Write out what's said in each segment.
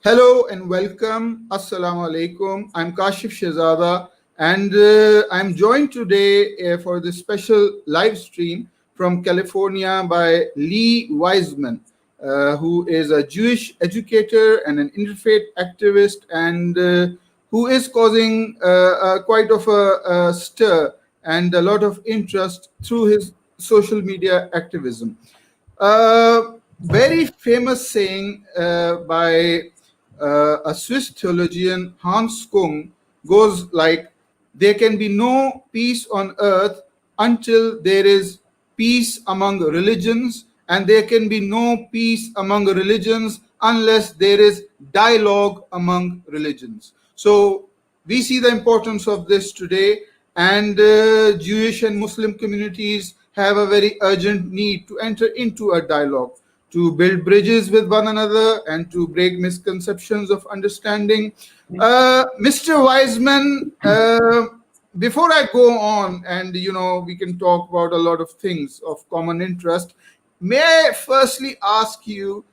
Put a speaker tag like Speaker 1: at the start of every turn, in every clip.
Speaker 1: Hello and welcome. Assalamu alaikum. I'm Kashif Shahzada and I'm joined today for this special live stream from California by Lee Weissman, who is a Jewish educator and an interfaith activist and who is causing quite of a stir and a lot of interest through his social media activism. Very famous saying by a Swiss theologian, Hans Kung, goes like, there can be no peace on earth until there is peace among religions, and there can be no peace among religions unless there is dialogue among religions. So we see the importance of this today, and Jewish and Muslim communities have a very urgent need to enter into a dialogue, to build bridges with one another and to break misconceptions of understanding. Mr. Weissman, before I go on and, we can talk about a lot of things of common interest, may I firstly ask you,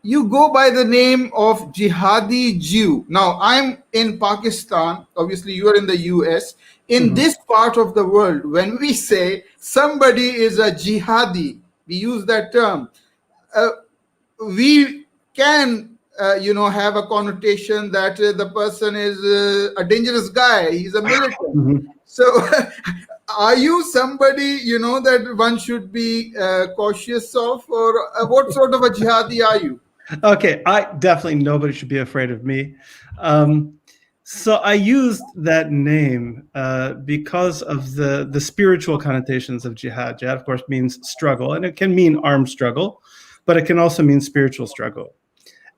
Speaker 1: you go by the name of Jihadi Jew. Now, I'm in Pakistan. Obviously, you are in the US. In this part of the world, when we say somebody is a jihadi, we use that term. We can, have a connotation that the person is a dangerous guy. He's a militant. So, are you somebody, that one should be cautious of, or what sort of a jihadi are you?
Speaker 2: Okay, nobody should be afraid of me. So I used that name because of the spiritual connotations of jihad. Jihad, of course, means struggle, and it can mean armed struggle, but it can also mean spiritual struggle.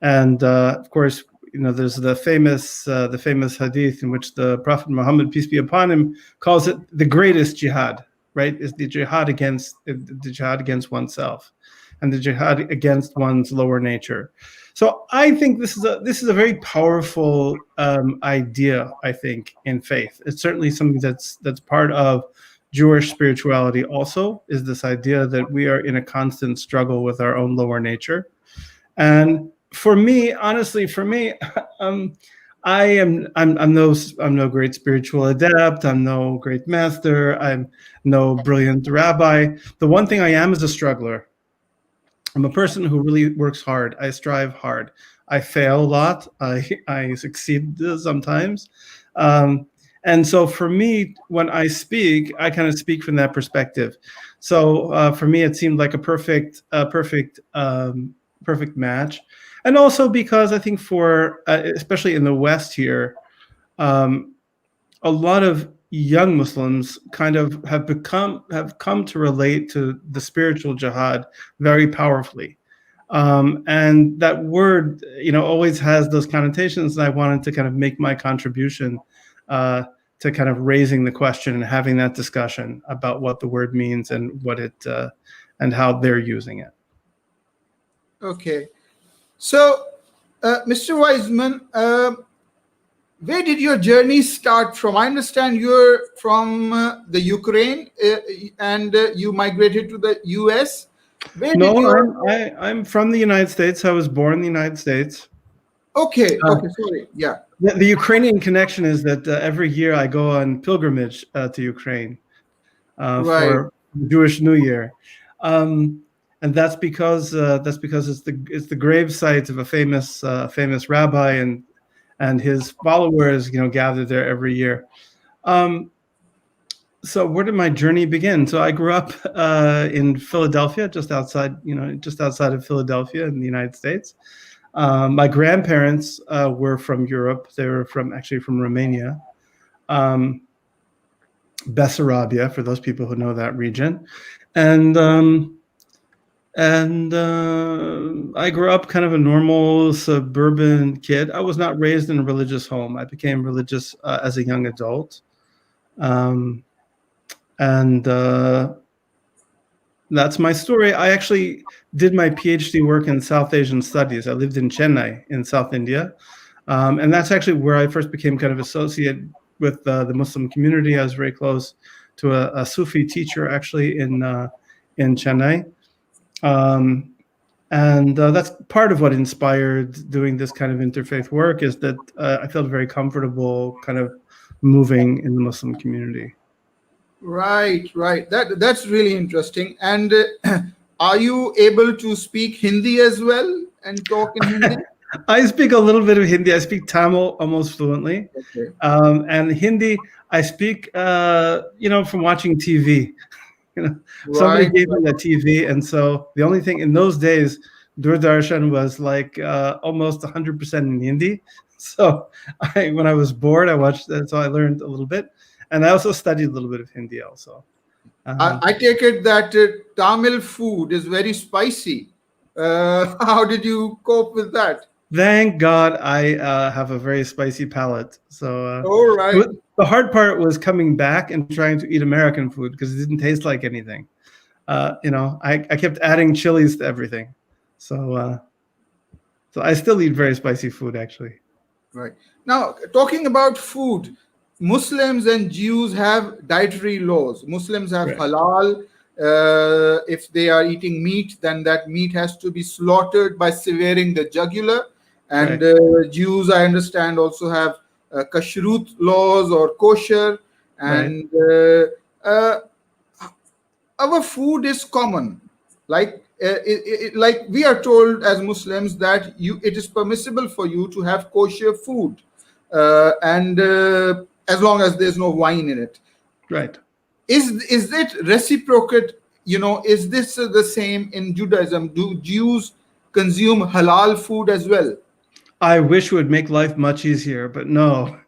Speaker 2: And of course, there's the famous hadith in which the Prophet Muhammad, peace be upon him, calls it the greatest jihad. Right? Is the jihad against oneself, and the jihad against one's lower nature. So I think this is a very powerful idea. I think in faith, it's certainly something that's part of Jewish spirituality. Also, is this idea that we are in a constant struggle with our own lower nature. And for me, honestly, I'm no great spiritual adept. I'm no great master. I'm no brilliant rabbi. The one thing I am is a struggler. I'm a person who really works hard. I strive hard. I fail a lot. I succeed sometimes. And so for me, when I speak, I kind of speak from that perspective. So for me, it seemed like a perfect match. And also because I think for, especially in the West here, a lot of young Muslims kind of have come to relate to the spiritual jihad very powerfully. And that word, always has those connotations. And I wanted to kind of make my contribution to kind of raising the question and having that discussion about what the word means and what it and how they're using it.
Speaker 1: Okay. So, Mr. Weissman, where did your journey start from? I understand you're from the Ukraine and you migrated to the US.
Speaker 2: I'm from the United States. I was born in the United States.
Speaker 1: Okay, sorry. Yeah.
Speaker 2: The Ukrainian connection is that every year I go on pilgrimage to Ukraine for Jewish New Year. And that's because it's the grave site of a famous rabbi, and his followers, gather there every year. So where did my journey begin? So I grew up in Philadelphia, just outside of Philadelphia in the United States. My grandparents were from Europe. They were from Romania, Bessarabia, for those people who know that region. And I grew up kind of a normal suburban kid. I was not raised in a religious home. I became religious as a young adult. That's my story. I actually did my PhD work in South Asian studies. I lived in Chennai in South India. And that's actually where I first became kind of associated with the Muslim community. I was very close to a Sufi teacher actually in Chennai. And that's part of what inspired doing this kind of interfaith work, is that I felt very comfortable kind of moving in the Muslim community.
Speaker 1: Right, right. That's really interesting. And are you able to speak Hindi as well and talk in Hindi?
Speaker 2: I speak a little bit of Hindi. I speak Tamil almost fluently.
Speaker 1: Okay.
Speaker 2: And Hindi, I speak, from watching TV. Somebody
Speaker 1: Right,
Speaker 2: gave me
Speaker 1: right.
Speaker 2: the TV, and so the only thing in those days, Doordarshan was like almost 100% in Hindi. So when I was bored, I watched that, so I learned a little bit, and I also studied a little bit of Hindi also.
Speaker 1: I take it that Tamil food is very spicy. How did you cope with that?
Speaker 2: Thank God I have a very spicy palate. So
Speaker 1: All right.
Speaker 2: the hard part was coming back and trying to eat American food because it didn't taste like anything. I kept adding chilies to everything. So I still eat very spicy food, actually.
Speaker 1: Right. Now, talking about food, Muslims and Jews have dietary laws. Muslims have
Speaker 2: Right.
Speaker 1: halal. If they are eating meat, then that meat has to be slaughtered by severing the jugular. And Jews, I understand, also have kashrut laws or kosher. And our food is common. Like like we are told as Muslims that it is permissible for you to have kosher food, and as long as there's no wine in it.
Speaker 2: Right.
Speaker 1: Is it reciprocate? Is this the same in Judaism? Do Jews consume halal food as well?
Speaker 2: I wish it would make life much easier, but no.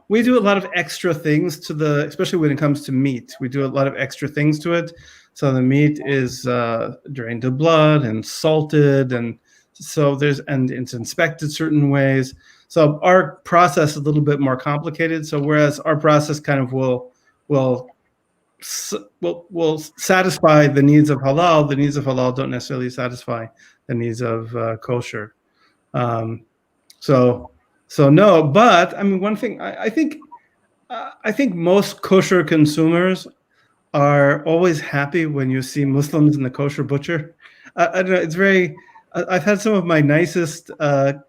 Speaker 2: We do a lot of extra things especially when it comes to meat. We do a lot of extra things to it. So the meat is drained of blood and salted, and so it's inspected certain ways. So our process is a little bit more complicated. So whereas our process kind of will satisfy the needs of halal, the needs of halal don't necessarily satisfy the needs of kosher. So no, but I mean, one thing I think most kosher consumers are always happy when you see Muslims in the kosher butcher. I don't know. It's very. I've had some of my nicest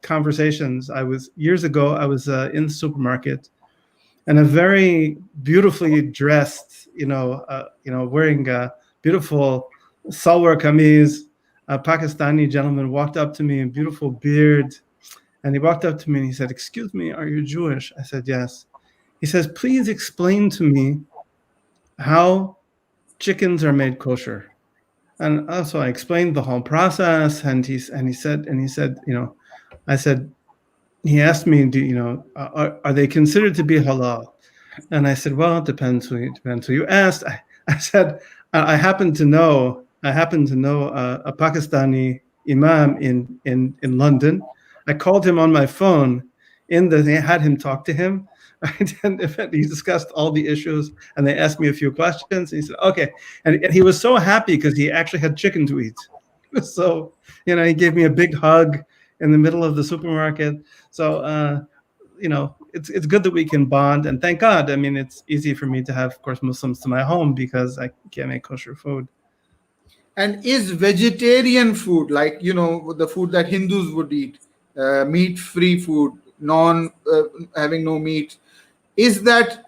Speaker 2: conversations. Years ago, I was in the supermarket, and a very beautifully dressed, wearing a beautiful salwar kameez, a Pakistani gentleman walked up to me, a beautiful beard. And he walked up to me and he said, "Excuse me, are you Jewish?" I said, "Yes." He says, "Please explain to me how chickens are made kosher." And also I explained the whole process, and he said, I said, he asked me, are they considered to be halal? And I said, well, it depends who you asked. I said, I happen to know a Pakistani imam in London. I called him on my phone. They had him talk to him. Right? And he discussed all the issues, and they asked me a few questions. And he said, "Okay," and he was so happy because he actually had chicken to eat. So he gave me a big hug in the middle of the supermarket. So it's good that we can bond, and thank God. I mean, it's easy for me to have, of course, Muslims to my home because I can't make kosher food.
Speaker 1: And is vegetarian food, like the food that Hindus would eat, meat-free food, having no meat, is that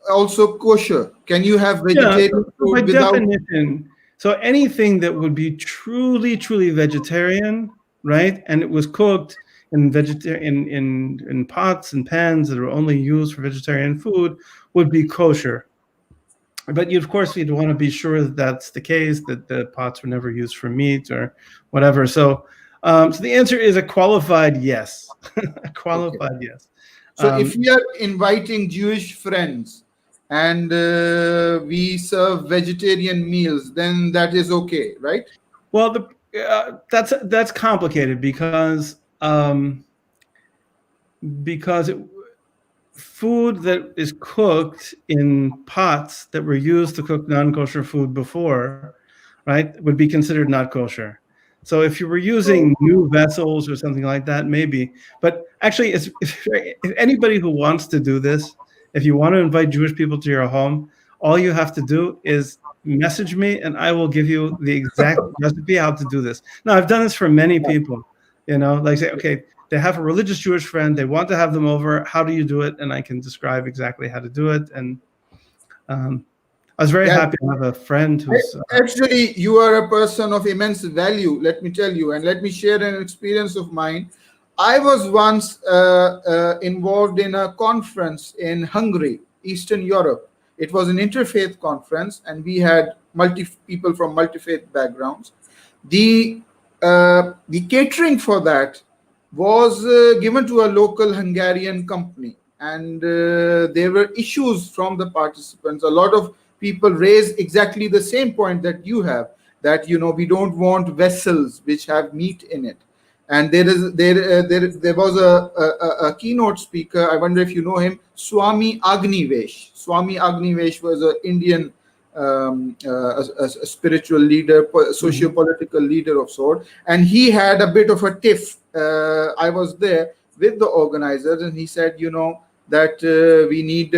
Speaker 1: also kosher? Can you have vegetarian food
Speaker 2: by
Speaker 1: without?
Speaker 2: definition? So anything that would be truly, truly vegetarian, right? And it was cooked in pots and pans that are only used for vegetarian food would be kosher. But of course, you'd want to be sure that that's the case, that the pots were never used for meat or whatever. So the answer is a qualified yes. A qualified yes.
Speaker 1: So if we are inviting Jewish friends and we serve vegetarian meals, then that is okay, right?
Speaker 2: Well, that's complicated because food that is cooked in pots that were used to cook non-kosher food before, right, would be considered not kosher. So if you were using new vessels or something like that, maybe. But actually, if anybody who wants to do this, if you want to invite Jewish people to your home, all you have to do is message me, and I will give you the exact recipe how to do this. Now, I've done this for many people, like say, okay, they have a religious Jewish friend, they want to have them over. How do you do it? And I can describe exactly how to do it. And I was very happy to have a friend who's...
Speaker 1: Actually, you are a person of immense value, let me tell you, and let me share an experience of mine. I was once involved in a conference in Hungary, Eastern Europe. It was an interfaith conference, and we had people from multi-faith backgrounds. The catering for that was given to a local Hungarian company, and there were issues from the participants. A lot of people raised exactly the same point that you have, that we don't want vessels which have meat in it. And there was a keynote speaker. I wonder if you know him, Swami Agnivesh. Swami Agnivesh was an Indian a spiritual leader, socio-political leader of sort, and he had a bit of a tiff. I was there with the organizers, and he said, that we need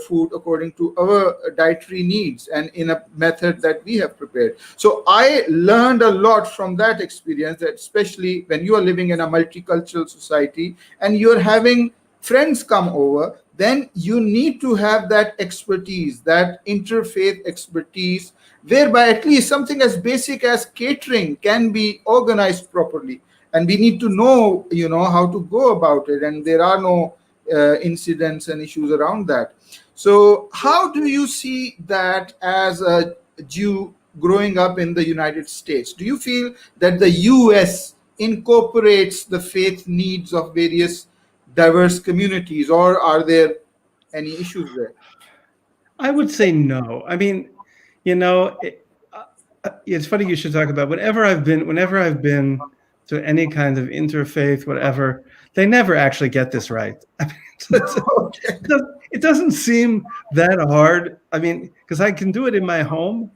Speaker 1: food according to our dietary needs and in a method that we have prepared. So I learned a lot from that experience, that especially when you are living in a multicultural society and you're having friends come over, then you need to have that expertise, that interfaith expertise, whereby at least something as basic as catering can be organized properly. And we need to know, how to go about it. And there are no incidents and issues around that. So how do you see that as a Jew growing up in the United States? Do you feel that the US incorporates the faith needs of various diverse communities, or are there any issues there?
Speaker 2: I would say no. I mean, it's funny you should talk about whenever I've been to any kind of interfaith, whatever, they never actually get this right. I mean, it doesn't seem that hard. I mean, because I can do it in my home,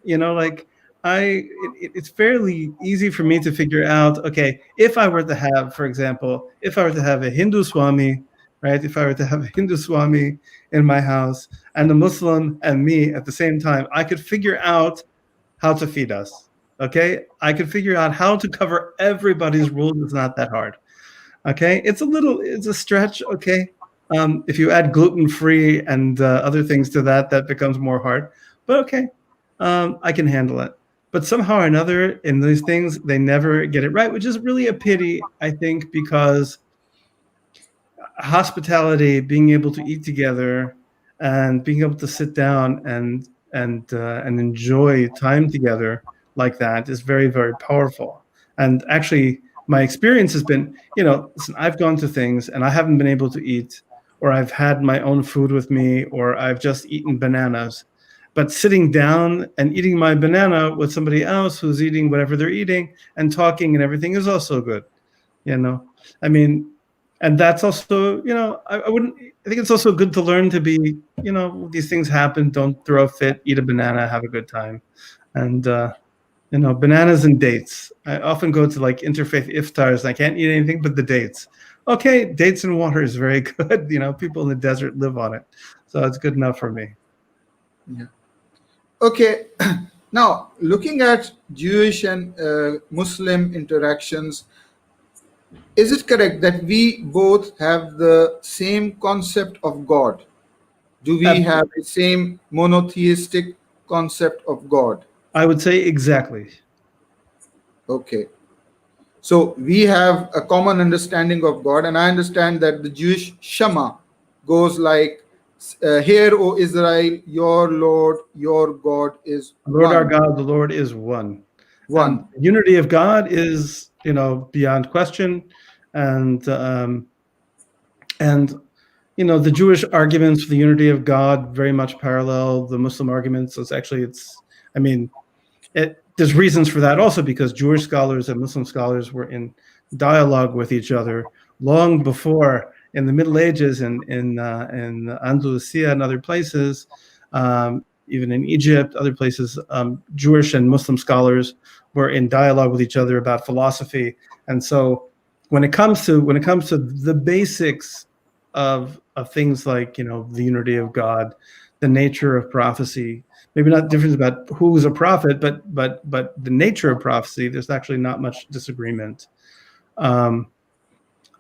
Speaker 2: it's fairly easy for me to figure out, okay, if I were to have, for example, a Hindu Swami, right? If I were to have a Hindu Swami in my house and a Muslim and me at the same time, I could figure out how to feed us. Okay, I could figure out how to cover everybody's rules. It's not that hard. Okay, it's a stretch. Okay, if you add gluten-free and other things to that becomes more hard. But okay, I can handle it. But somehow or another, in these things, they never get it right, which is really a pity, I think, because hospitality, being able to eat together, and being able to sit down and enjoy time together like that is very, very powerful. And actually, my experience has been, listen, I've gone to things and I haven't been able to eat, or I've had my own food with me, or I've just eaten bananas. But sitting down and eating my banana with somebody else who's eating whatever they're eating and talking and everything is also good. I mean, and that's also, I think it's also good to learn to be, these things happen. Don't throw a fit, eat a banana, have a good time. And, bananas and dates. I often go to like interfaith iftars and I can't eat anything but the dates. Okay, dates and water is very good. People in the desert live on it. So it's good enough for me.
Speaker 1: Yeah. Okay. Now, looking at Jewish and Muslim interactions, is it correct that we both have the same concept of God? Do we have the same monotheistic concept of God?
Speaker 2: I would say exactly.
Speaker 1: Okay. So we have a common understanding of God, and I understand that the Jewish Shema goes like, "Hear, O Israel, your Lord, your God is
Speaker 2: Lord
Speaker 1: one."
Speaker 2: Our God, the Lord is one.
Speaker 1: One.
Speaker 2: And unity of God is, beyond question, and the Jewish arguments for the unity of God very much parallel the Muslim arguments. So there's reasons for that also, because Jewish scholars and Muslim scholars were in dialogue with each other long before, in the Middle Ages, in Andalusia and other places, even in Egypt, other places, Jewish and Muslim scholars were in dialogue with each other about philosophy. And so when it comes to the basics of things like, the unity of God, the nature of prophecy. Maybe not difference about who's a prophet, but the nature of prophecy, there's actually not much disagreement.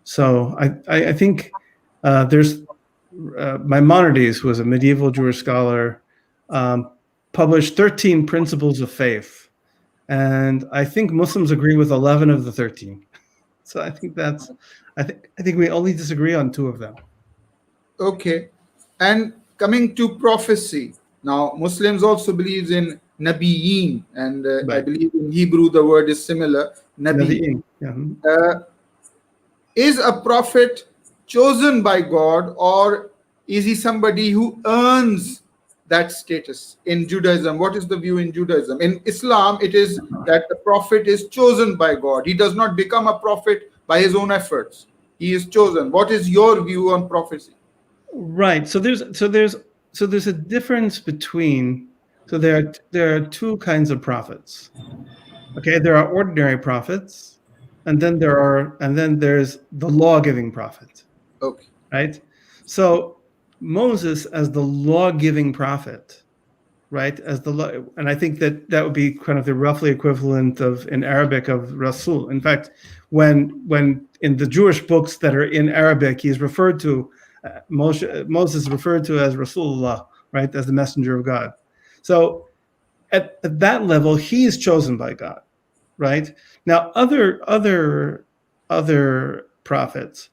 Speaker 2: So I think there's Maimonides, who was a medieval Jewish scholar, published 13 principles of faith, and I think Muslims agree with 11 of the 13. So I think I think we only disagree on 2 of them.
Speaker 1: Okay. And coming to prophecy, now Muslims also believe in Nabiyin, and I
Speaker 2: Right.
Speaker 1: believe in Hebrew the word is similar, Nabi.
Speaker 2: Yeah.
Speaker 1: Is a prophet chosen by God, or is he somebody who earns that status? In Judaism, what is the view in Judaism? In Islam, it is that the prophet is chosen by God. He does not become a prophet by his own efforts. He is chosen. What is your view on prophecy?
Speaker 2: Right. So there's a difference between, so there are 2 kinds of prophets. Okay, there are ordinary prophets, and then there's the law-giving prophet.
Speaker 1: Okay.
Speaker 2: Right? So Moses as the law-giving prophet, right? As the law, and I think that would be kind of the roughly equivalent of in Arabic of Rasul. In fact, when in the Jewish books that are in Arabic, he's referred to Moses is referred to as Rasulullah, right? As the messenger of God. So at that level, he is chosen by God, right? Now, other prophets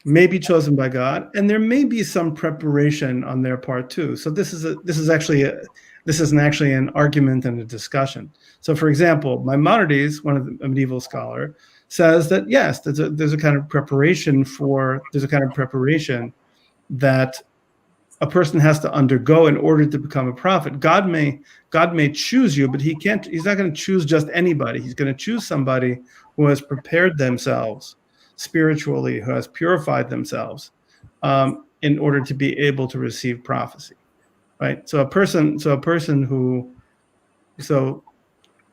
Speaker 2: may be chosen by God, and there may be some preparation on their part too. So this isn't actually an argument and a discussion. So, for example, Maimonides, one of the medieval scholar, says that yes, there's a kind of preparation that a person has to undergo in order to become a prophet. God may choose you, but he's not going to choose just anybody. He's going to choose somebody who has prepared themselves spiritually, who has purified themselves in order to be able to receive prophecy, right? So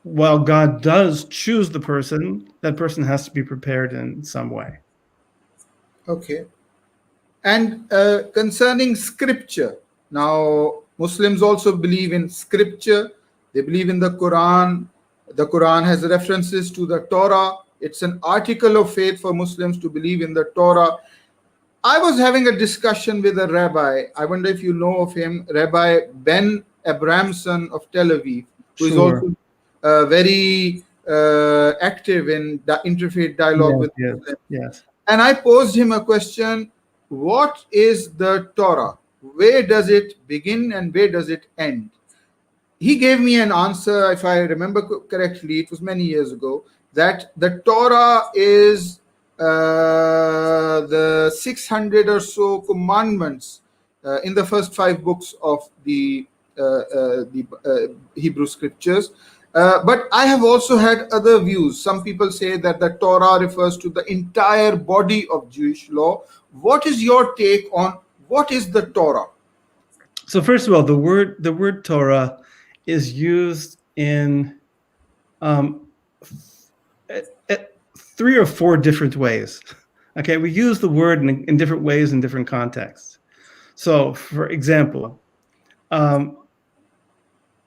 Speaker 2: while God does choose the person, that person has to be prepared in some way.
Speaker 1: Okay. And concerning scripture, now Muslims also believe in scripture. They believe in the Quran. The Quran has references to the Torah. It's an article of faith for Muslims to believe in the Torah. I was having a discussion with a rabbi. I wonder if you know of him, Rabbi Ben Abramson of Tel Aviv, who is also very active in the interfaith dialogue with Muslims.
Speaker 2: Yes.
Speaker 1: And I posed him a question: what is the Torah? Where does it begin and where does it end? He gave me an answer, if I remember correctly, it was many years ago, that the Torah is the 600 or so commandments in the first 5 books of the Hebrew scriptures. But I have also had other views. Some people say that the Torah refers to the entire body of Jewish law. What is your take on what is the Torah?
Speaker 2: So first of all, the word Torah is used in 3 or 4 different ways. Okay, we use the word in different ways in different contexts. So, for example, the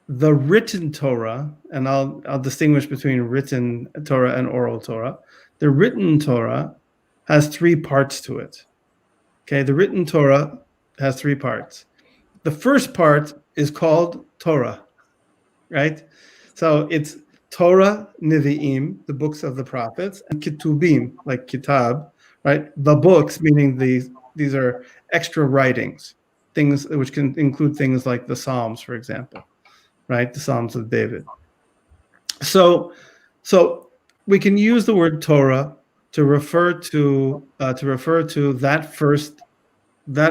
Speaker 2: written Torah, and I'll distinguish between written Torah and oral Torah. The written Torah has 3 parts to it. Okay, the written Torah has 3 parts. The first part is called Torah, right? So it's Torah, Nevi'im, the books of the prophets, and Ketubim, like Kitab, right? The books, meaning these are extra writings, things which can include things like the Psalms, for example, right? The Psalms of David. So we can use the word Torah to refer to that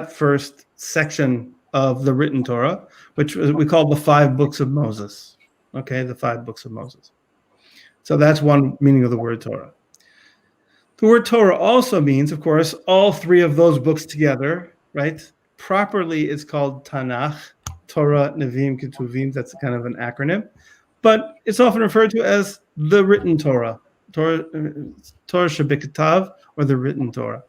Speaker 2: first section of the written Torah, which we call the 5 books of Moses. Okay, the 5 books of Moses. So that's one meaning of the word Torah. The word Torah also means, of course, all 3 of those books together, right? Properly, it's called Tanakh, Torah, Nevi'im, Ketuvim. That's kind of an acronym. But it's often referred to as the written Torah, Torah Shebekitav, or the written Torah.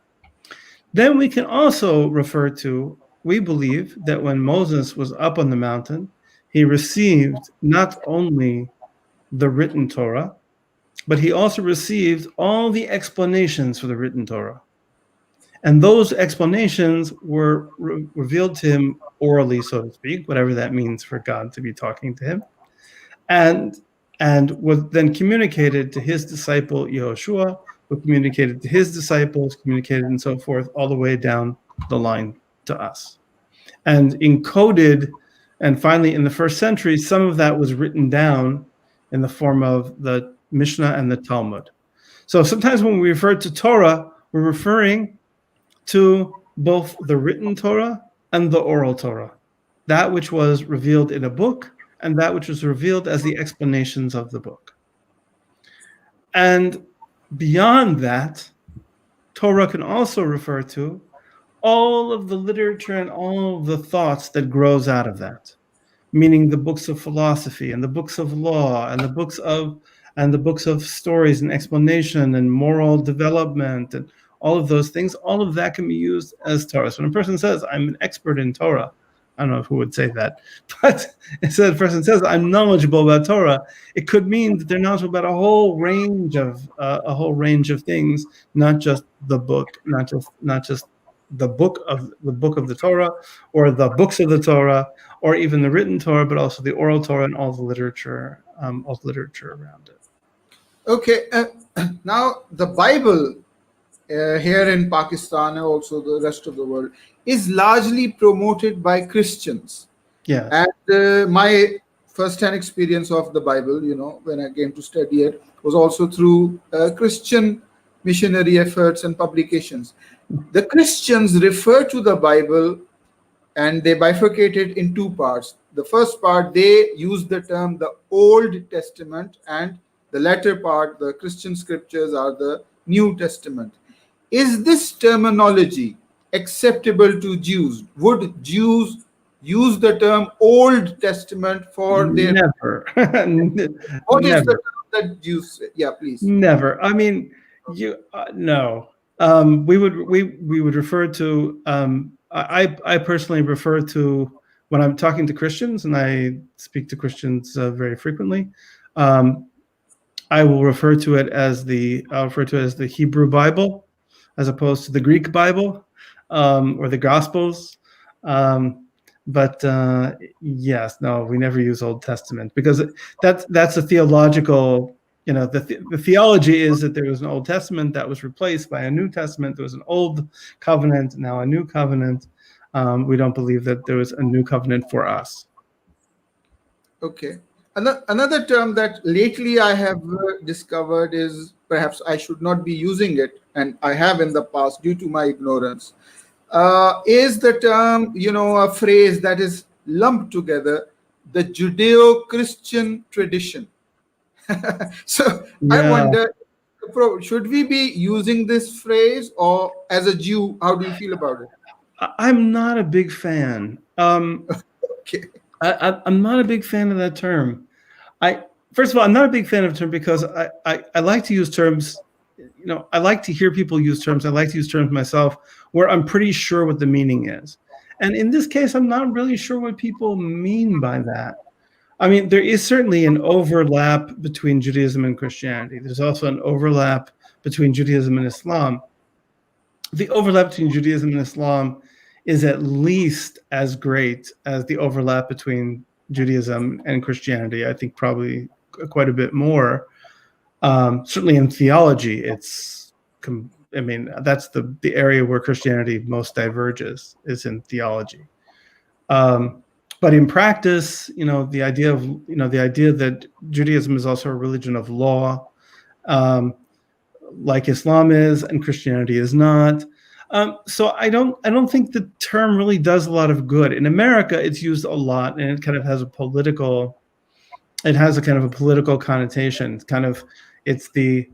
Speaker 2: Then we can also refer to we believe that when Moses was up on the mountain, he received not only the written Torah, but he also received all the explanations for the written Torah. And those explanations were revealed to him orally, so to speak, whatever that means for God to be talking to him, and was then communicated to his disciple Yehoshua, who communicated to his disciples, communicated and so forth, all the way down the line to us. And encoded, and finally in the first century, some of that was written down in the form of the Mishnah and the Talmud. So sometimes when we refer to Torah, we're referring to both the written Torah and the oral Torah, that which was revealed in a book and that which was revealed as the explanations of the book. And beyond that, Torah can also refer to all of the literature and all of the thoughts that grows out of that, meaning the books of philosophy and the books of law and the books of stories and explanation and moral development and all of those things. All of that can be used as Torah. So when a person says, I'm an expert in Torah, I don't know who would say that, but instead a person says, I'm knowledgeable about Torah, it could mean that they're knowledgeable about a whole range of things, not just the book, not just the book of the Torah, or the books of the Torah, or even the written Torah, but also the oral Torah and all the literature around it.
Speaker 1: Okay, now the Bible here in Pakistan and also the rest of the world is largely promoted by Christians.
Speaker 2: Yes.
Speaker 1: And my first-hand experience of the Bible, when I came to study it, was also through Christian missionary efforts and publications. The Christians refer to the Bible and they bifurcate it in two parts. The first part, they use the term the Old Testament, and the latter part, the Christian scriptures, are the New Testament. Is this terminology acceptable to Jews? Would Jews use the term Old Testament for their...
Speaker 2: Never.
Speaker 1: What is the term that Jews say? Yeah, please.
Speaker 2: Never. I mean, no. We would refer to. I personally refer to, when I'm talking to Christians, and I speak to Christians very frequently. I will refer to it as the Hebrew Bible, as opposed to the Greek Bible or the Gospels. But yes, no, we never use Old Testament, because that's a theological. The theology is that there was an Old Testament that was replaced by a New Testament. There was an Old Covenant, now a New Covenant. We don't believe that there was a New Covenant for us.
Speaker 1: Okay. Another term that lately I have discovered is, perhaps I should not be using it, and I have in the past due to my ignorance, is the term, a phrase that is lumped together, the Judeo-Christian tradition. So yeah. I wonder, should we be using this phrase, or as a Jew, how do you feel about it?
Speaker 2: I'm not a big fan.
Speaker 1: Okay.
Speaker 2: I'm not a big fan of that term. First of all, I'm not a big fan of the term because I like to use terms, I like to hear people use terms. I like to use terms myself where I'm pretty sure what the meaning is. And in this case, I'm not really sure what people mean by that. I mean, there is certainly an overlap between Judaism and Christianity. There's also an overlap between Judaism and Islam. The overlap between Judaism and Islam is at least as great as the overlap between Judaism and Christianity. I think probably quite a bit more. Certainly in theology, that's the area where Christianity most diverges, is in theology. But in practice, the idea that Judaism is also a religion of law, like Islam is, and Christianity is not. So I don't think the term really does a lot of good. In America, it's used a lot, and it kind of has a political connotation. It's the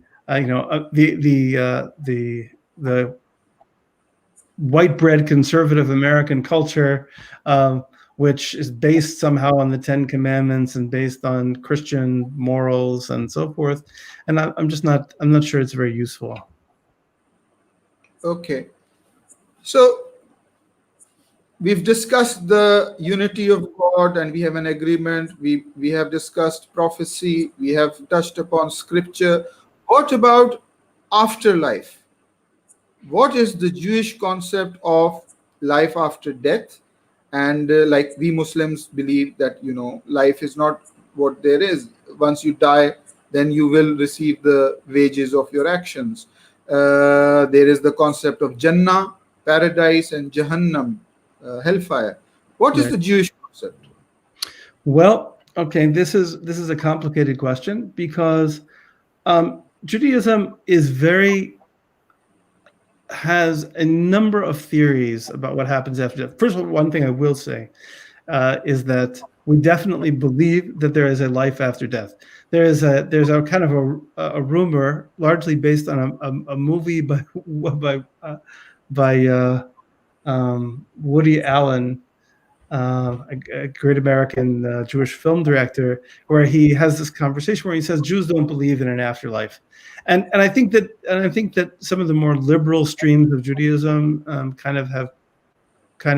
Speaker 2: white bread conservative American culture, which is based somehow on the Ten Commandments and based on Christian morals and so forth. And I'm not sure it's very useful.
Speaker 1: Okay. So we've discussed the unity of God and we have an agreement. We have discussed prophecy. We have touched upon scripture. What about afterlife? What is the Jewish concept of life after death? And like we Muslims believe that, life is not what there is. Once you die, then you will receive the wages of your actions. There is the concept of Jannah, paradise, and Jahannam, hellfire. What is
Speaker 2: Right.
Speaker 1: the Jewish concept?
Speaker 2: Well, okay, this is a complicated question because Judaism has a number of theories about what happens after death. First of all, one thing I will say is that we definitely believe that there is a life after death. There's a kind of a rumor, largely based on a movie by Woody Allen, a great American Jewish film director, where he has this conversation where he says Jews don't believe in an afterlife, and I think that some of the more liberal streams of Judaism kind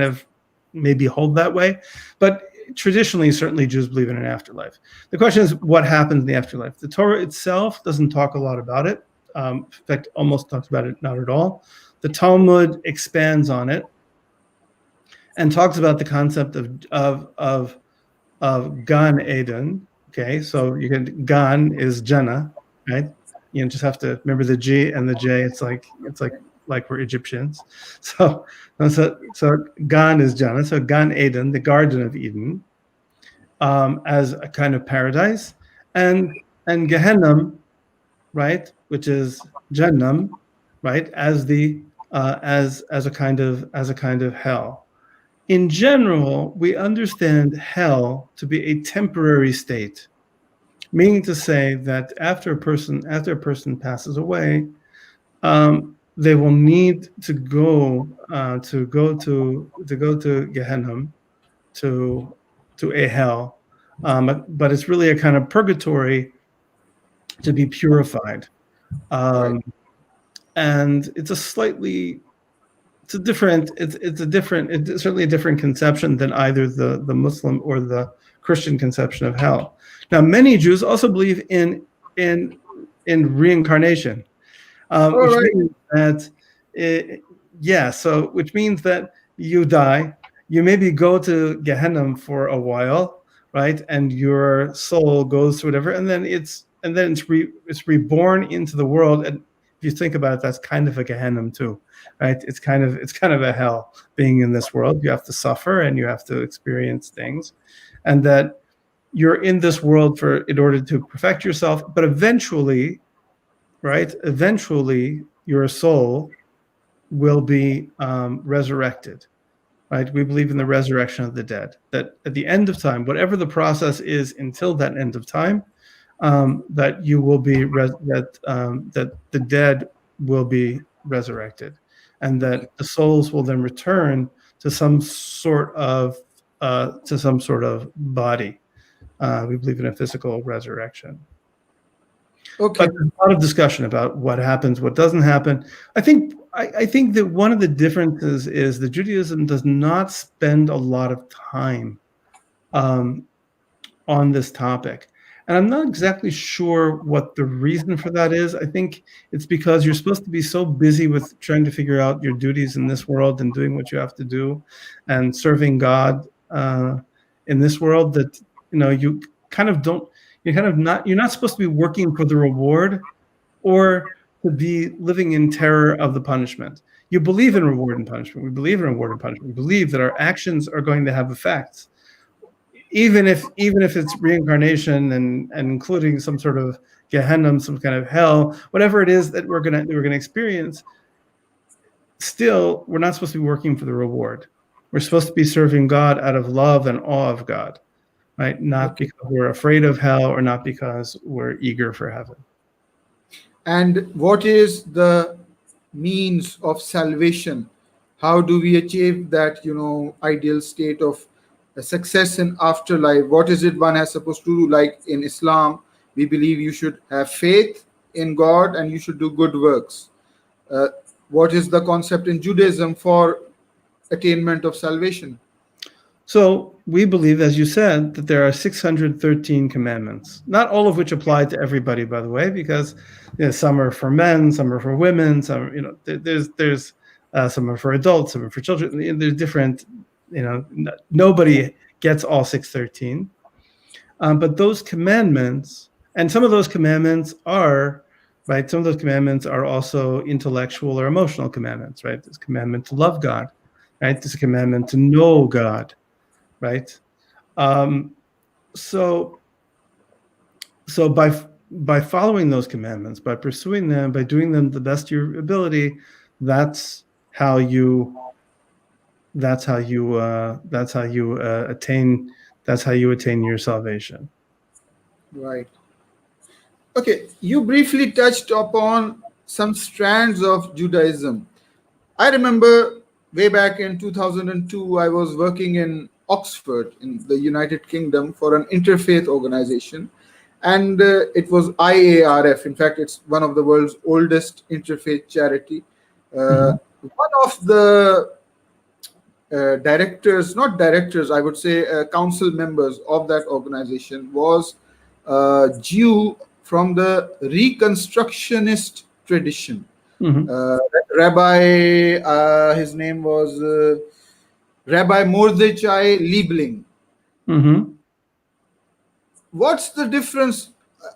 Speaker 2: of maybe hold that way, but traditionally, certainly Jews believe in an afterlife. The question is, what happens in the afterlife? The Torah itself doesn't talk a lot about it. In fact, almost talks about it not at all. The Talmud expands on it and talks about the concept of Gan Eden. Okay, so Gan is Jannah, right? You just have to remember the G and the J. It's like we're Egyptians. So Gan is Jannah. So Gan Eden, the Garden of Eden, as a kind of paradise, and Gehenna, right, which is Jahannam, right, as a kind of hell. In general, we understand hell to be a temporary state, meaning to say that after a person passes away, they will need to go to Gehenna, to a hell, but it's really a kind of purgatory to be purified,
Speaker 1: Right.
Speaker 2: and it's certainly a different conception than either the Muslim or the Christian conception of hell. Now, many Jews also believe in reincarnation,
Speaker 1: All
Speaker 2: which
Speaker 1: right.
Speaker 2: means that which means that you die, you maybe go to Gehenna for a while, right, and your soul goes to whatever, and then it's reborn into the world. And if you think about it, that's kind of a Gehenna too, right? It's kind of a hell being in this world. You have to suffer and you have to experience things, and that you're in this world in order to perfect yourself, but eventually, right? Eventually, your soul will be resurrected, right? We believe in the resurrection of the dead. That at the end of time, whatever the process is until that end of time, that you will be that the dead will be resurrected, and that the souls will then return to some sort of body. We believe in a physical resurrection.
Speaker 1: Okay.
Speaker 2: But there's a lot of discussion about what happens, what doesn't happen. I think that one of the differences is that Judaism does not spend a lot of time on this topic. And I'm not exactly sure what the reason for that is. I think it's because you're supposed to be so busy with trying to figure out your duties in this world and doing what you have to do and serving God in this world that, you kind of don't, you're not supposed to be working for the reward or to be living in terror of the punishment. You believe in reward and punishment. We believe in reward and punishment. We believe that our actions are going to have effects, even if it's reincarnation and including some sort of Gehenna, some kind of hell, whatever it is that we're gonna experience. Still, we're not supposed to be working for the reward. We're supposed to be serving God out of love and awe of God, right? Not because we're afraid of hell or not because we're eager for heaven.
Speaker 1: And what is the means of salvation? How do we achieve that, ideal state of success in afterlife? What is it one is supposed to do? Like in Islam, we believe you should have faith in God and you should do good works. What is the concept in Judaism for attainment of salvation?
Speaker 2: So we believe, as you said, that there are 613 commandments, not all of which apply to everybody, by the way, because some are for men, some are for women, some, there's some are for adults, some are for children. There's different, nobody gets all 613. But those commandments, and some of those commandments are, right, some of those commandments are also intellectual or emotional commandments, right? There's a commandment to love God, right? There's a commandment to know God, right? So by following those commandments, by pursuing them, by doing them the best of your ability, that's how you attain your salvation.
Speaker 1: Right. Okay, you briefly touched upon some strands of Judaism. I remember way back in 2002, I was working in Oxford in the United Kingdom for an interfaith organization, and it was IARF. In fact, it's one of the world's oldest interfaith charity. One of the directors, I would say council members of that organization was a Jew from the Reconstructionist tradition. Rabbi, his name was Rabbi Mordechai Liebling. What's the difference?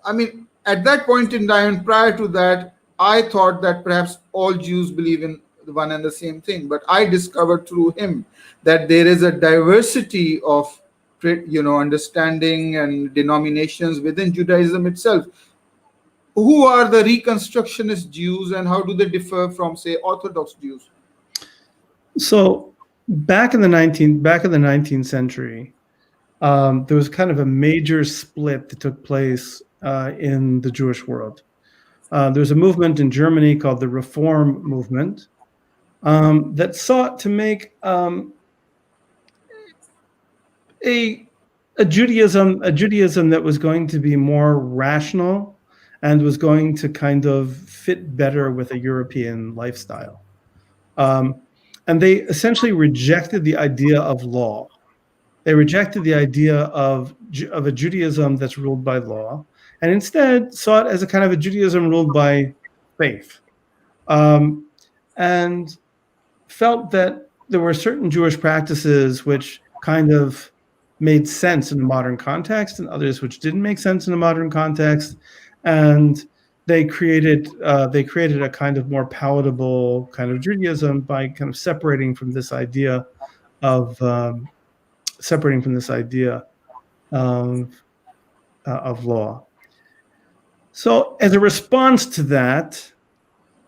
Speaker 1: I mean, at that point in time, prior to that, I thought that perhaps all Jews believe in the one and the same thing. But I discovered through him that there is a diversity of, understanding and denominations within Judaism itself. Who are the Reconstructionist Jews, and how do they differ from, say, Orthodox Jews?
Speaker 2: So back in the 19th century, there was kind of a major split that took place in the Jewish world. There's a movement in Germany called the Reform movement that sought to make a Judaism that was going to be more rational and was going to kind of fit better with a European lifestyle. And they essentially rejected the idea of law. They rejected the idea of a Judaism that's ruled by law, and instead saw it as a kind of a Judaism ruled by faith, and felt that there were certain Jewish practices which kind of made sense in a modern context and others which didn't make sense in a modern context. And they created a kind of more palatable kind of Judaism by kind of separating from this idea of law. So as a response to that,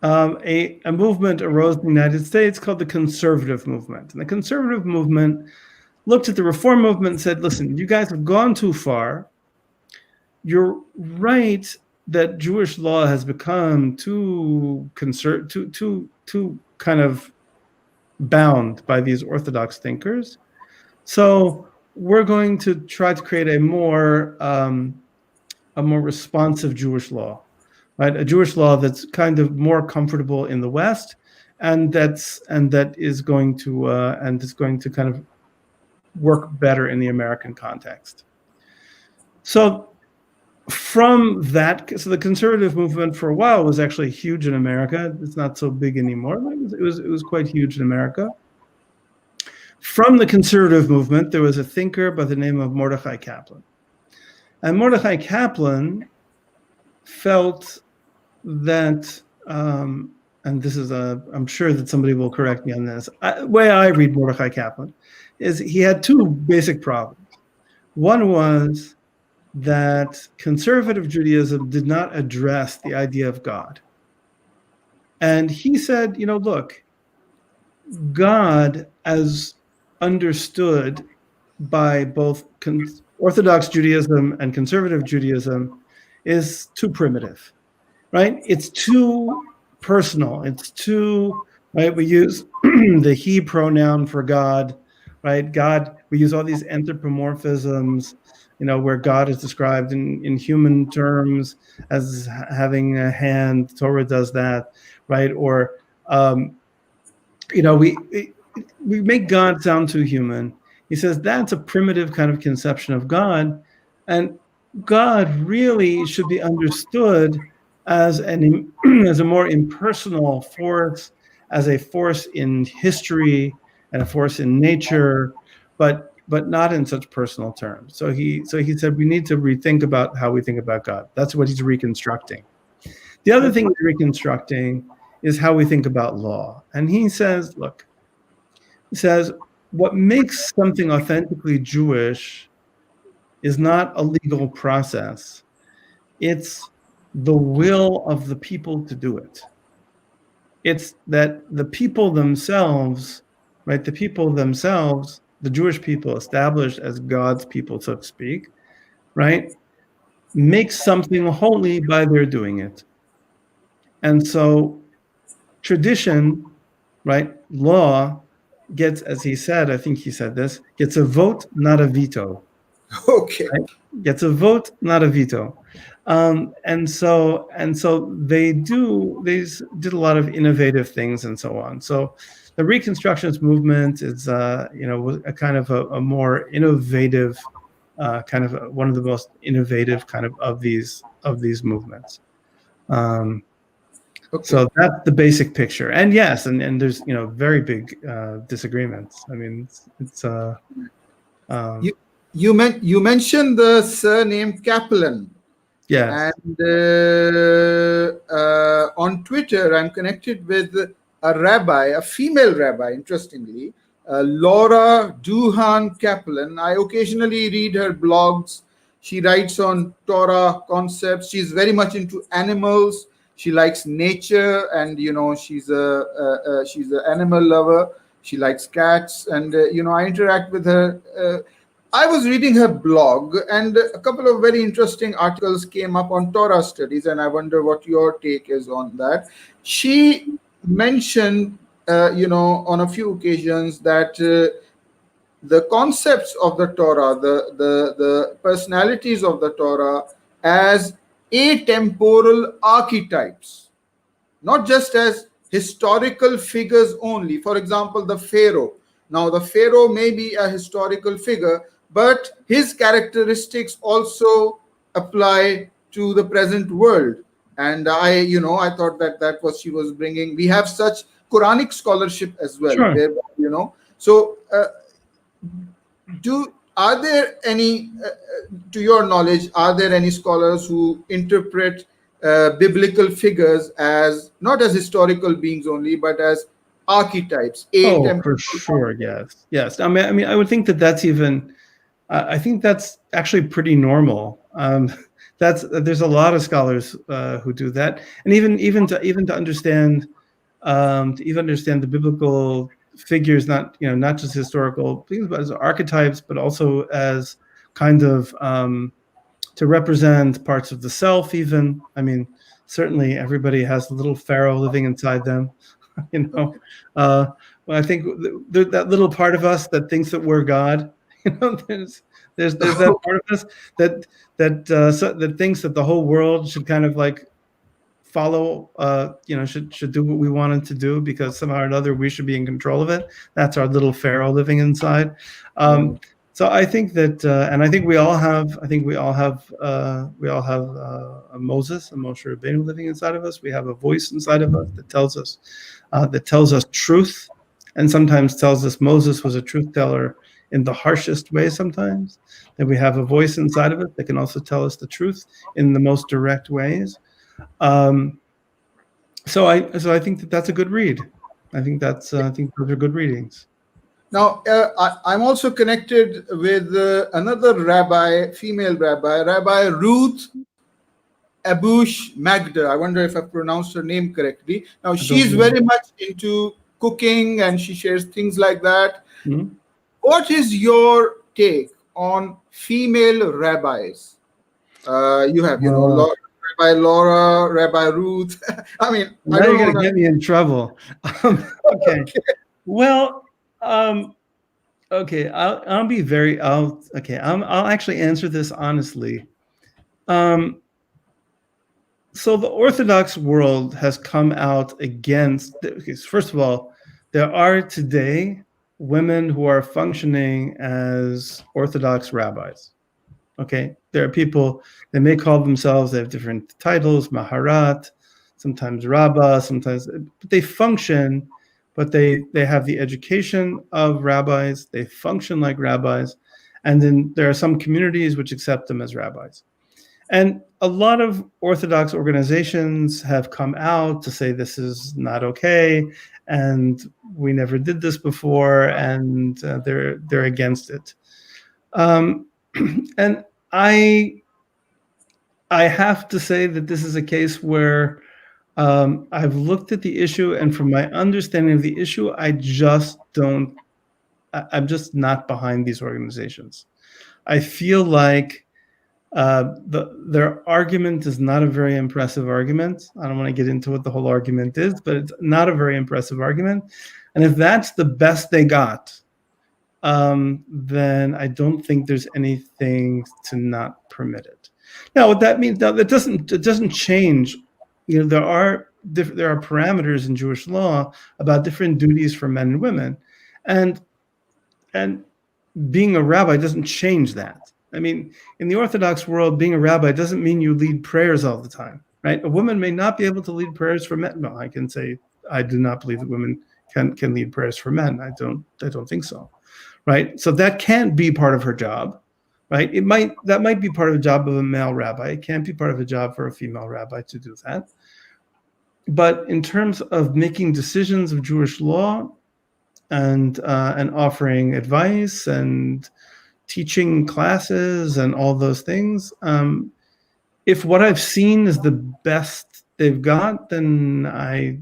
Speaker 2: a movement arose in the United States called the conservative movement. And the conservative movement looked at the reform movement and said, listen, you guys have gone too far. You're right that Jewish law has become too kind of bound by these orthodox thinkers. So we're going to try to create a more responsive Jewish law, right? A Jewish law that's kind of more comfortable in the West, and that is going to kind of work better in the American context. So from that, so the conservative movement for a while was actually huge in America. It's not so big anymore, but it was quite huge in America. From the conservative movement, there was a thinker by the name of Mordechai Kaplan. And Mordechai Kaplan felt that, and this is I'm sure that somebody will correct me on this. The way I read Mordechai Kaplan is he had two basic problems. One was that conservative Judaism did not address the idea of God. And he said, look, God, as understood by both Orthodox Judaism and conservative Judaism, is too primitive, right? It's too personal. It's too, right? We use the he pronoun for God, right? God, we use all these anthropomorphisms, where God is described in human terms as having a hand. Torah does that, right? Or, we make God sound too human. He says that's a primitive kind of conception of God, and God really should be understood as as a more impersonal force, as a force in history and a force in nature, but not in such personal terms. So he said we need to rethink about how we think about God. That's what he's reconstructing. The other thing he's reconstructing is how we think about law. And he says, look, he says, what makes something authentically Jewish is not a legal process. It's the will of the people to do it. It's that the people themselves, right, the people themselves, the Jewish people established as God's people, so to speak, right, make something holy by their doing it. And so tradition, right, law gets, as he said, I think he said this, gets a vote, not a veto.
Speaker 1: Okay.
Speaker 2: Right? Gets a vote, not a veto. And so they did a lot of innovative things and so on. So the Reconstructionist movement is, a kind of a more innovative, kind of one of the most innovative kind of these movements.
Speaker 1: Okay.
Speaker 2: So that's the basic picture. And yes, and there's very big disagreements. I mean, it's
Speaker 1: you mentioned the surname Kaplan.
Speaker 2: yes.
Speaker 1: And on Twitter, I'm connected with a rabbi, a female rabbi, interestingly, Laura Duhan Kaplan. I occasionally read her blogs. She writes on Torah concepts. She's very much into animals. She likes nature, and she's an animal lover. She likes cats, and I interact with her. I was reading her blog, and a couple of very interesting articles came up on Torah studies, and I wonder what your take is on that. She mentioned, on a few occasions that the concepts of the Torah, the personalities of the Torah, as atemporal archetypes, not just as historical figures only. For example, the Pharaoh. Now, the Pharaoh may be a historical figure, but his characteristics also apply to the present world. And I thought that was she was bringing. We have such Quranic scholarship as well.
Speaker 2: Sure.
Speaker 1: Where, so are there any, to your knowledge, are there any scholars who interpret biblical figures as not as historical beings only, but as archetypes?
Speaker 2: For sure, yes. I mean, I would think that's even. I think that's actually pretty normal. There's a lot of scholars who do that, and even to understand the biblical figures, not just historical things, but as archetypes, but also as kind of to represent parts of the self. Even, I mean, certainly everybody has a little pharaoh living inside them. Well, I think that little part of us that thinks that we're God. There's that part of us that thinks that the whole world should kind of like follow, should do what we want it to do because somehow or another we should be in control of it. That's our little pharaoh living inside. So I think that, and I think we all have a Moses, a Moshe Rabbeinu living inside of us. We have a voice inside of us that tells us truth, and sometimes tells us Moses was a truth teller in the harshest way sometimes. That we have a voice inside of it that can also tell us the truth in the most direct ways. So I think that's a good read. I think those are good readings.
Speaker 1: Now, I'm also connected with another rabbi, female rabbi, Rabbi Ruth Abush Magda. I wonder if I pronounced her name correctly. Now, she's very much into cooking, and she shares things like that.
Speaker 2: Mm-hmm.
Speaker 1: What is your take on female rabbis? You have, Rabbi Laura, Rabbi Ruth. I mean,
Speaker 2: now you're going to get me in trouble. Okay. Well, okay. I'll actually answer this honestly. So the Orthodox world has come out against. First of all, there are today women who are functioning as Orthodox rabbis. Okay, there are people, they may call themselves, they have different titles, Maharat, sometimes Rabbah, sometimes, but they function, but they have the education of rabbis, they function like rabbis, and then there are some communities which accept them as rabbis. And a lot of Orthodox organizations have come out to say this is not okay, and we never did this before, and they're against it. And I have to say that this is a case where I've looked at the issue, and from my understanding of the issue, I'm just not behind these organizations. I feel like their argument is not a very impressive argument. I don't want to get into what the whole argument is, but it's not a very impressive argument. And if that's the best they got, then I don't think there's anything to not permit it. Now, what that means, now, it doesn't change. There are parameters in Jewish law about different duties for men and women, and being a rabbi doesn't change that. I mean, in the Orthodox world, being a rabbi doesn't mean you lead prayers all the time, right? A woman may not be able to lead prayers for men. No, I can say I do not believe that women can lead prayers for men. I don't think so, right? So that can't be part of her job, right? That might be part of the job of a male rabbi. It can't be part of a job for a female rabbi to do that. But in terms of making decisions of Jewish law and offering advice and teaching classes and all those things, if what I've seen is the best they've got, then I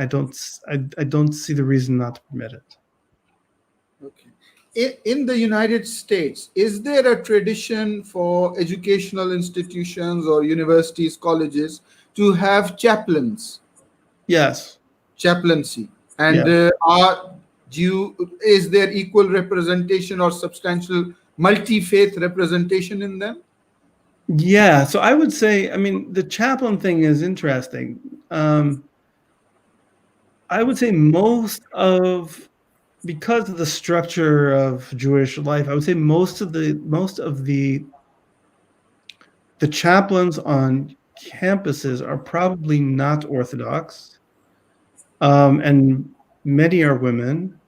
Speaker 2: don't see the reason not to permit it.
Speaker 1: Okay. In the United States, is there a tradition for educational institutions or universities, colleges to have chaplains?
Speaker 2: Yes.
Speaker 1: Chaplaincy. And is there equal representation or substantial multi-faith representation in them?
Speaker 2: Yeah, so I would say, I mean, the chaplain thing is interesting. I would say because of the structure of Jewish life, I would say most of the chaplains on campuses are probably not Orthodox, and many are women.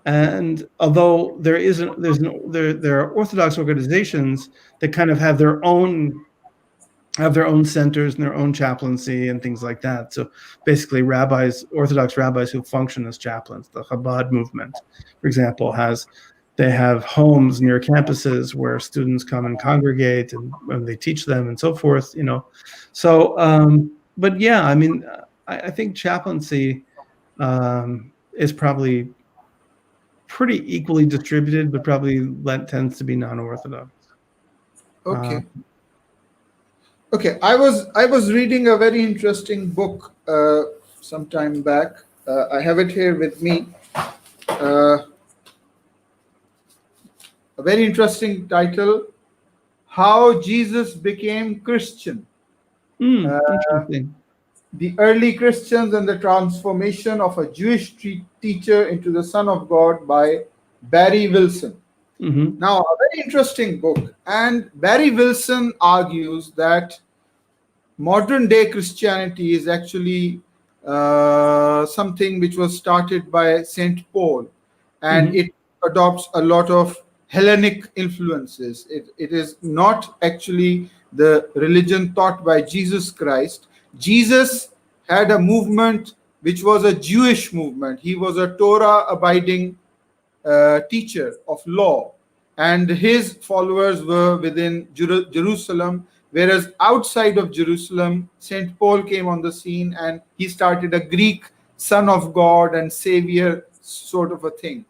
Speaker 2: And although there are Orthodox organizations that kind of have their own centers and their own chaplaincy and things like that. So basically, Orthodox rabbis who function as chaplains. The Chabad movement, for example, they have homes near campuses where students come and congregate and they teach them and so forth. So but yeah, I mean, I think chaplaincy is probably pretty equally distributed, but probably tends to be non-Orthodox.
Speaker 1: Okay. Okay. I was reading a very interesting book some time back. I have it here with me. A very interesting title: How Jesus Became Christian.
Speaker 2: Interesting.
Speaker 1: The early Christians and the transformation of a Jewish teacher into the Son of God by Barry Wilson.
Speaker 2: Mm-hmm.
Speaker 1: Now, a very interesting book. And Barry Wilson argues that modern day Christianity is actually something which was started by St. Paul, and it adopts a lot of Hellenic influences. It is not actually the religion taught by Jesus Christ. Jesus had a movement which was a Jewish movement. He was a Torah-abiding teacher of law, and his followers were within Jerusalem, whereas outside of Jerusalem, St. Paul came on the scene and he started a Greek Son of God and Savior sort of a thing.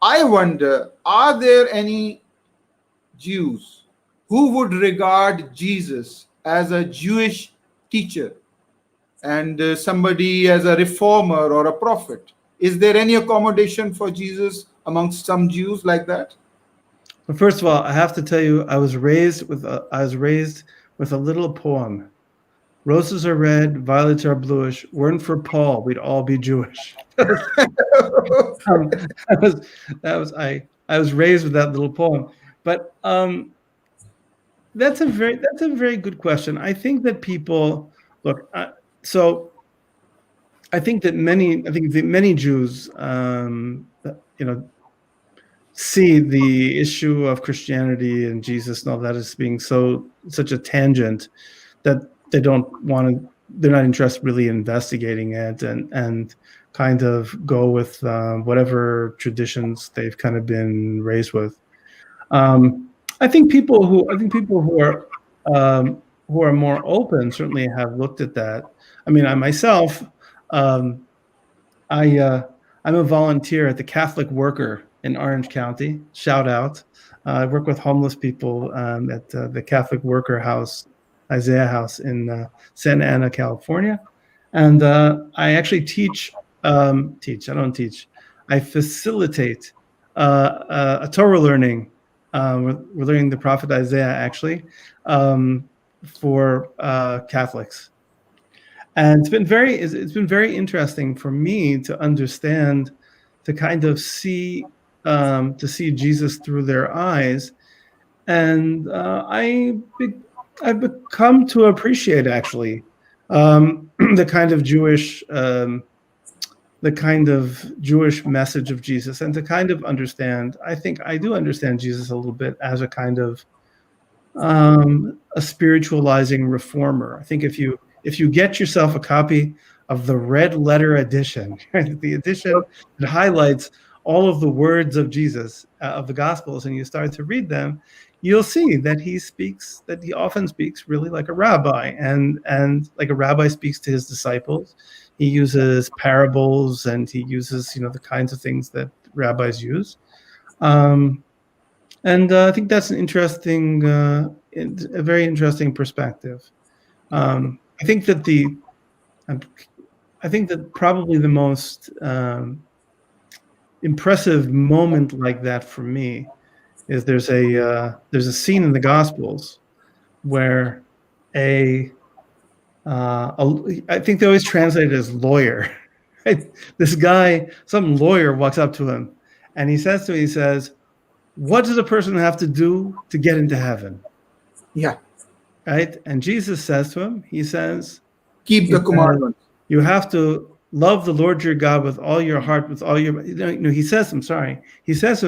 Speaker 1: I wonder, are there any Jews who would regard Jesus as a Jewish teacher and somebody as a reformer or a prophet? Is there any accommodation for Jesus amongst some Jews like that?
Speaker 2: Well, first of all, I have to tell you, I was raised with a little poem Roses are red, violets are bluish. Weren't for Paul, we'd all be Jewish. um, I was raised with that little poem. But that's a very good question. I think that people look. So I think that many Jews, see the issue of Christianity and Jesus and all that as being such a tangent that they're not interested really in investigating it and kind of go with whatever traditions they've kind of been raised with. I think people who are more open certainly have looked at that. I mean, I myself, I'm a volunteer at the Catholic Worker in Orange County. Shout out! I work with homeless people at the Catholic Worker House, Isaiah House in Santa Ana, California, and I actually teach. I don't teach. I facilitate a Torah learning. We're learning the prophet Isaiah actually for Catholics. And it's been very interesting for me to understand, to kind of see Jesus through their eyes, and I've become to appreciate actually the kind of Jewish message of Jesus, and to kind of understand. I think I do understand Jesus a little bit as a kind of a spiritualizing reformer. I think if you get yourself a copy of the red letter edition, right, the edition that highlights all of the words of Jesus, of the Gospels, and you start to read them, you'll see that he often speaks really like a rabbi, and like a rabbi speaks to his disciples. He uses parables, and he uses the kinds of things that rabbis use. And I think that's a very interesting perspective. I think that probably the most impressive moment like that for me is there's a scene in the Gospels where I think they always translate it as lawyer. Right? This guy, some lawyer, walks up to him, and he says, "What does a person have to do to get into heaven?"
Speaker 1: Yeah.
Speaker 2: Right? And Jesus says to him, he says,
Speaker 1: keep the commandments.
Speaker 2: You have to love the Lord your God with all your heart, with all your, he says to him, he says,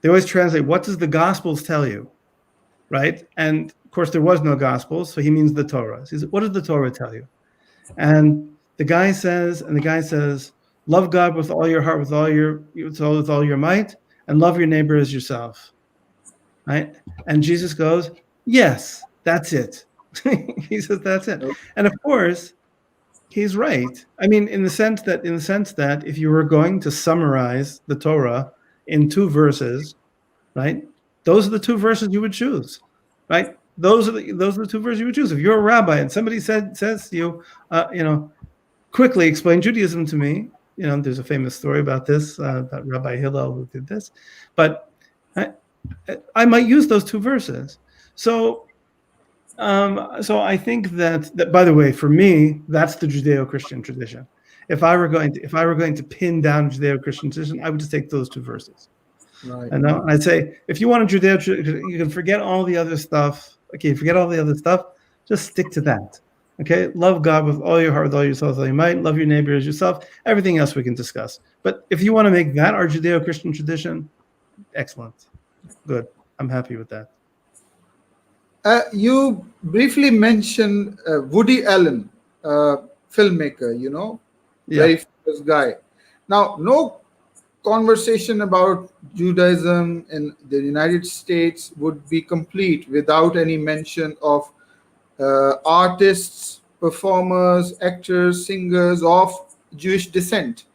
Speaker 2: they always translate, what does the Gospels tell you? Right? And of course there was no Gospels, so he means the Torah. He says, what does the Torah tell you? And the guy says, love God with all your heart, with all your might, and love your neighbor as yourself. Right? And Jesus goes, yes, that's it. He says, that's it. And of course, he's right. I mean, in the sense that if you were going to summarize the Torah in 2 verses, right? Those are the 2 verses you would choose, right? Those are the 2 verses you would choose. If you're a rabbi and somebody says to you, quickly explain Judaism to me. There's a famous story about this, about Rabbi Hillel who did this, but I might use those 2 verses. So I think that, by the way, for me, that's the Judeo-Christian tradition. If I were going to pin down Judeo-Christian tradition, I would just take those 2 verses.
Speaker 1: Right.
Speaker 2: And I'd say, if you want a Judeo, you can forget all the other stuff. Okay, forget all the other stuff. Just stick to that. Okay, love God with all your heart, with all your soul, with all your might. Love your neighbor as yourself. Everything else we can discuss. But if you want to make that our Judeo-Christian tradition, excellent, good. I'm happy with that.
Speaker 1: You briefly mentioned Woody Allen, filmmaker, very famous guy. Now, no conversation about Judaism in the United States would be complete without any mention of artists, performers, actors, singers of Jewish descent.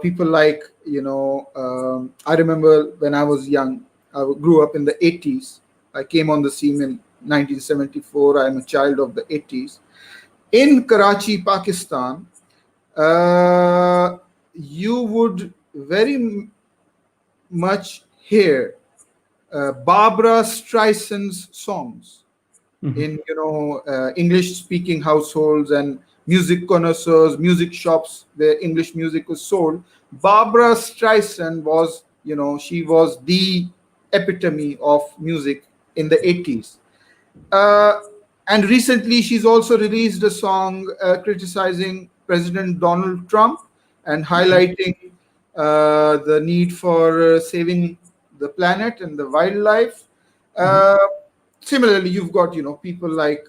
Speaker 1: People like, I remember when I was young, I grew up in the 80s. I came on the scene in 1974. I'm a child of the 80s. In Karachi, Pakistan, you would very much hear Barbara Streisand's songs. in English speaking households and music connoisseurs, music shops where English music was sold. Barbara Streisand was, she was the epitome of music in the 80s. And recently, she's also released a song criticizing President Donald Trump and highlighting the need for saving the planet and the wildlife. Similarly, you've got people like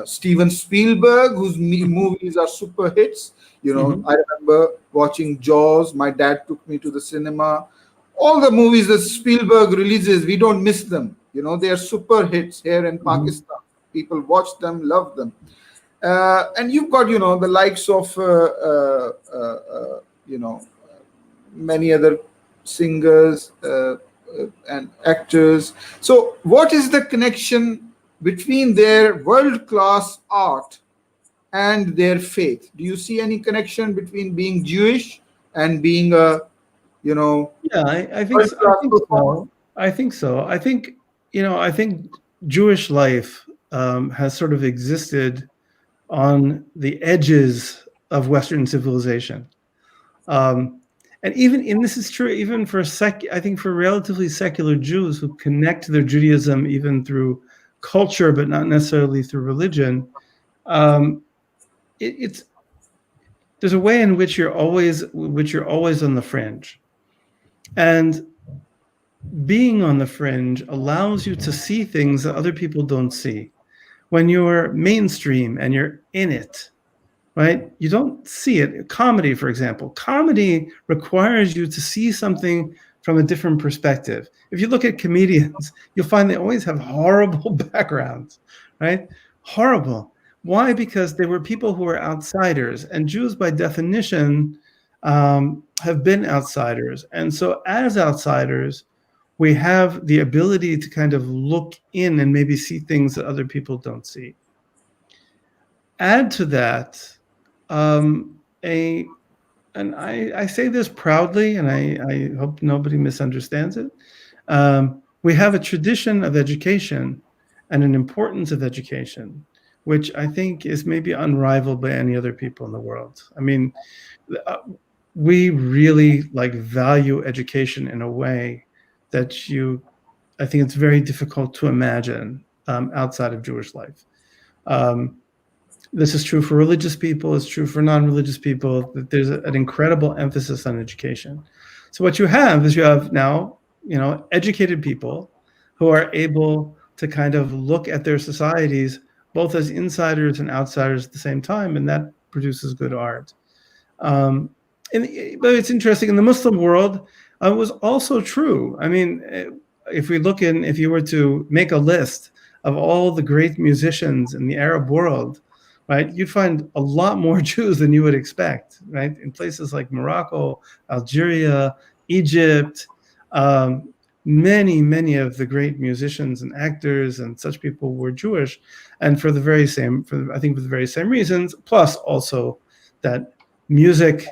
Speaker 1: Steven Spielberg, whose movies are super hits. I remember watching Jaws. My dad took me to the cinema. All the movies that Spielberg releases, we don't miss them. They are super hits here in Pakistan. People watch them, love them. And you've got, the likes of, many other singers and actors. So what is the connection between their world-class art and their faith? Do you see any connection between being Jewish and being a,
Speaker 2: Yeah, I think so. I think so. I think Jewish life has sort of existed on the edges of Western civilization. And this is true even for I think for relatively secular Jews who connect to their Judaism even through culture, but not necessarily through religion. There's a way in which you're always on the fringe, and being on the fringe allows you to see things that other people don't see. When you're mainstream and you're in it, right? You don't see it. Comedy, for example. Comedy requires you to see something from a different perspective. If you look at comedians, you'll find they always have horrible backgrounds, right? Horrible. Why? Because they were people who were outsiders, and Jews, by definition, have been outsiders. And so as outsiders, we have the ability to kind of look in and maybe see things that other people don't see. Add to that, and I say this proudly, and I hope nobody misunderstands it. We have a tradition of education and an importance of education, which I think is maybe unrivaled by any other people in the world. I mean, we really value education in a way that I think it's very difficult to imagine outside of Jewish life. This is true for religious people. It's true for non-religious people. That there's an incredible emphasis on education. So what you have is now, educated people who are able to kind of look at their societies both as insiders and outsiders at the same time, and that produces good art. But it's interesting, in the Muslim world, it was also true. I mean, if you were to make a list of all the great musicians in the Arab world, right, you'd find a lot more Jews than you would expect, right? In places like Morocco, Algeria, Egypt, many of the great musicians and actors and such people were Jewish, and for the very same reasons, plus also that music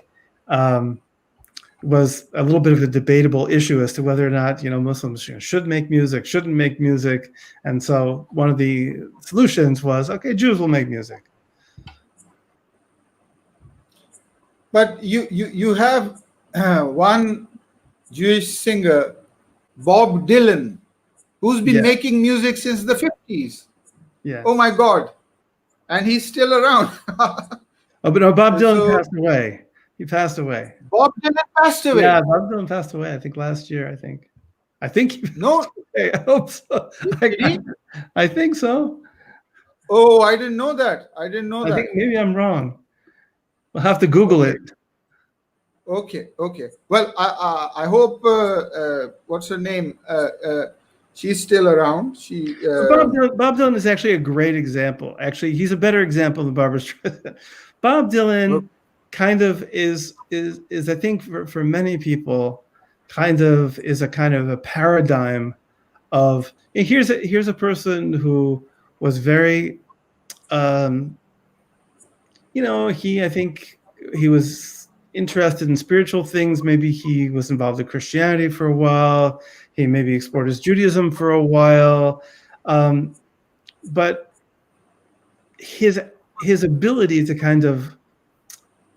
Speaker 2: was a little bit of a debatable issue as to whether or not Muslims should make music, shouldn't make music, and so one of the solutions was, okay, Jews will make music.
Speaker 1: But you have one Jewish singer, Bob Dylan, who's been making music since the 50s.
Speaker 2: Yeah.
Speaker 1: Oh my God. And he's still around.
Speaker 2: Oh, but no, Bob Dylan passed away. He passed away.
Speaker 1: Bob Dylan passed away?
Speaker 2: Yeah, Bob Dylan passed away, I think last year, I think he
Speaker 1: No.
Speaker 2: I hope so. I think so.
Speaker 1: Oh, I didn't know that. I
Speaker 2: think maybe I'm wrong. We'll have to Google it.
Speaker 1: Okay. Well, I hope, what's her name? She's still around.
Speaker 2: Bob Dylan is actually a great example. Actually, he's a better example than Barbra Streisand. Bob Dylan kind of is I think for many people, is a kind of a paradigm of, here's a person who was very, I think he was interested in spiritual things. Maybe he was involved in Christianity for a while. He maybe explored his Judaism for a while. But his ability to kind of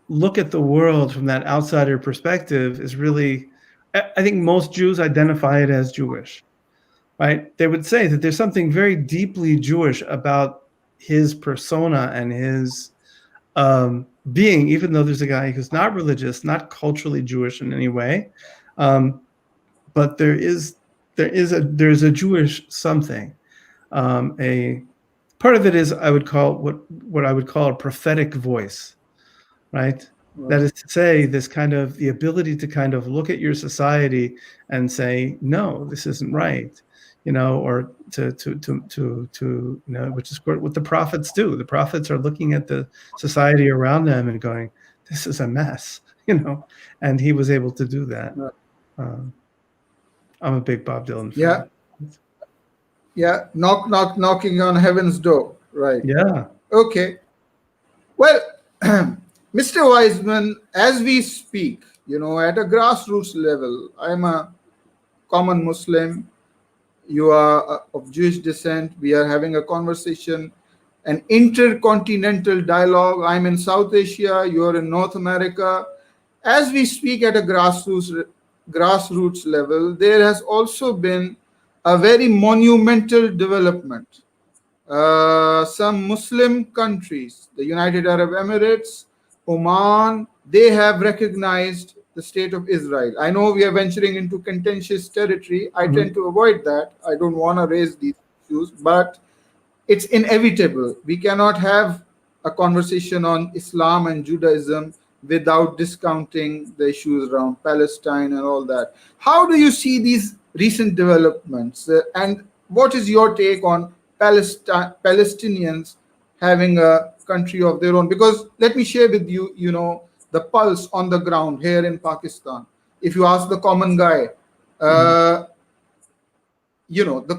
Speaker 2: look at the world from that outsider perspective is really, I think most Jews identify it as Jewish, right? They would say that there's something very deeply Jewish about his persona and his being, even though there's a guy who's not religious, not culturally Jewish in any way, but there's a Jewish something. A part of it is I would call what I would call a prophetic voice, right? That is to say, this kind of the ability to kind of look at your society and say, no, this isn't right, or to which is what the prophets do. The prophets are looking at the society around them and going, this is a mess, and he was able to do that. I'm a big Bob Dylan fan.
Speaker 1: Yeah, knocking on heaven's door, right?
Speaker 2: Yeah.
Speaker 1: Okay. Well, Mr. Weissman, as we speak, at a grassroots level, I'm a common Muslim. You are of Jewish descent. We are having a conversation, an intercontinental dialogue. I'm in South Asia. You are in North America. As we speak at a grassroots level, there has also been a very monumental development. Some Muslim countries, the United Arab Emirates, Oman, they have recognized the state of Israel. I know we are venturing into contentious territory. I tend to avoid that. I don't want to raise these issues, but it's inevitable. We cannot have a conversation on Islam and Judaism without discounting the issues around Palestine and all that. How do you see these recent developments? And what is your take on Palestinians having a country of their own? Because let me share with you, the pulse on the ground here in Pakistan. If you ask the common guy, the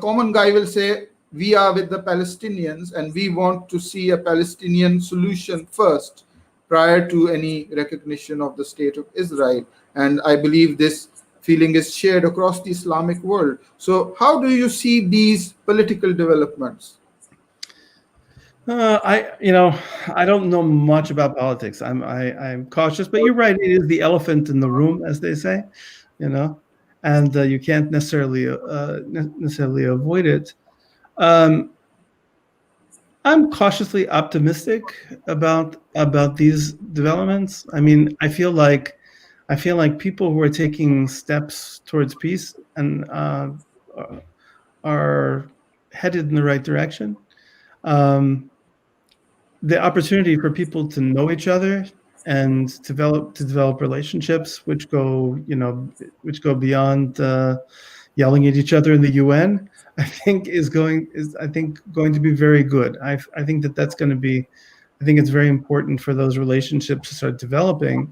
Speaker 1: common guy will say, we are with the Palestinians and we want to see a Palestinian solution first prior to any recognition of the state of Israel. And I believe this feeling is shared across the Islamic world. So how do you see these political developments?
Speaker 2: I don't know much about politics. I'm cautious, but you're right. It is the elephant in the room, as they say, and you can't necessarily avoid it. I'm cautiously optimistic about these developments. I mean, I feel like people who are taking steps towards peace and are headed in the right direction. The opportunity for people to know each other and develop relationships which go beyond yelling at each other in the UN, I think is going to be very good. I think that's going to be. I think it's very important for those relationships to start developing.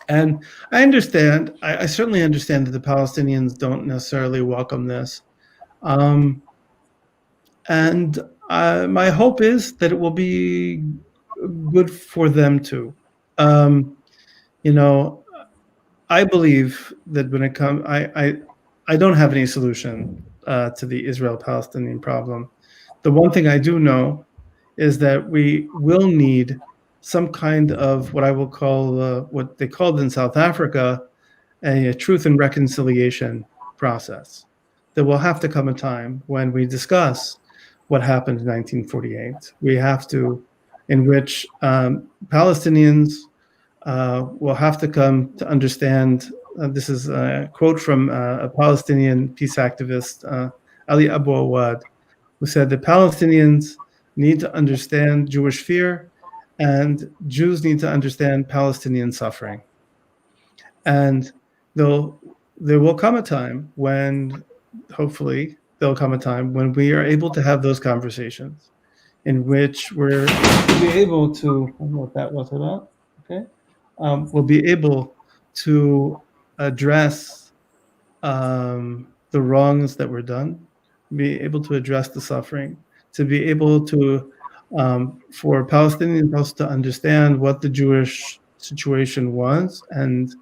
Speaker 2: And I understand. I certainly understand that the Palestinians don't necessarily welcome this. And my hope is that it will be good for them too. I believe that when it comes, I don't have any solution to the Israel-Palestinian problem. The one thing I do know is that we will need some kind of what I will call what they called in South Africa a truth and reconciliation process. There will have to come a time when we discuss what happened in 1948. We have to, in which Palestinians will have to come to understand. This is a quote from a Palestinian peace activist, Ali Abu Awad, who said that Palestinians need to understand Jewish fear and Jews need to understand Palestinian suffering. And there will come a time when, hopefully, there'll come a time when we are able to have those conversations in which we'll be able to, I don't know what that was about, okay? We'll be able to address the wrongs that were done, be able to address the suffering, to be able to, for Palestinians also to understand what the Jewish situation was, and